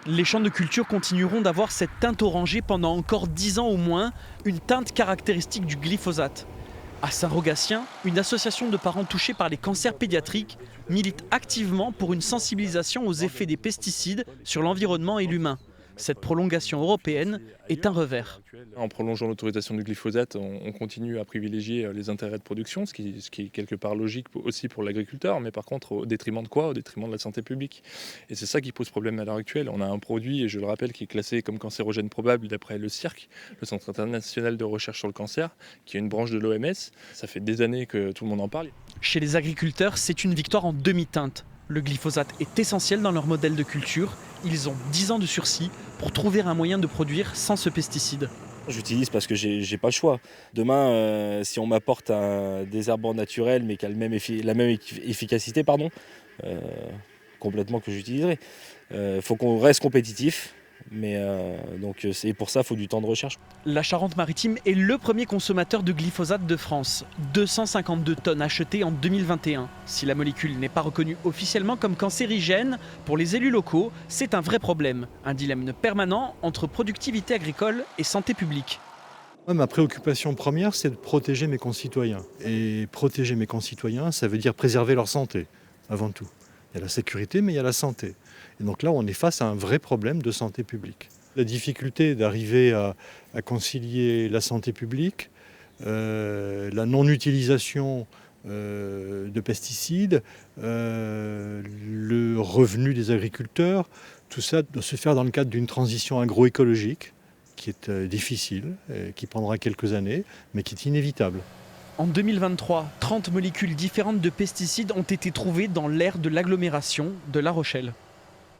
Les champs de culture continueront d'avoir cette teinte orangée pendant encore 10 ans au moins, une teinte caractéristique du glyphosate. À Saint-Rogatien, une association de parents touchés par les cancers pédiatriques milite activement pour une sensibilisation aux effets des pesticides sur l'environnement et l'humain. Cette prolongation européenne est un revers. En prolongeant l'autorisation du glyphosate, on continue à privilégier les intérêts de production, ce qui est quelque part logique aussi pour l'agriculteur, mais par contre au détriment de quoi? Au détriment de la santé publique. Et c'est ça qui pose problème à l'heure actuelle. On a un produit, et je le rappelle, qui est classé comme cancérogène probable d'après le CIRC, le Centre international de recherche sur le cancer, qui est une branche de l'OMS. Ça fait des années que tout le monde en parle. Chez les agriculteurs, c'est une victoire en demi-teinte. Le glyphosate est essentiel dans leur modèle de culture. Ils ont 10 ans de sursis pour trouver un moyen de produire sans ce pesticide. J'utilise parce que j'ai pas le choix. Demain, si on m'apporte un désherbant naturel mais qui a la même efficacité, complètement que j'utiliserai. Faut qu'on reste compétitif, mais donc c'est pour ça il faut du temps de recherche. La Charente-Maritime est le premier consommateur de glyphosate de France. 252 tonnes achetées en 2021. Si la molécule n'est pas reconnue officiellement comme cancérigène, pour les élus locaux, c'est un vrai problème. Un dilemme permanent entre productivité agricole et santé publique. Ma préoccupation première, c'est de protéger mes concitoyens. Et protéger mes concitoyens, ça veut dire préserver leur santé, avant tout. Il y a la sécurité, mais il y a la santé. Et donc là, on est face à un vrai problème de santé publique. La difficulté d'arriver à concilier la santé publique, la non-utilisation de pesticides, le revenu des agriculteurs, tout ça doit se faire dans le cadre d'une transition agroécologique qui est difficile, qui prendra quelques années, mais qui est inévitable. En 2023, 30 molécules différentes de pesticides ont été trouvées dans l'air de l'agglomération de La Rochelle.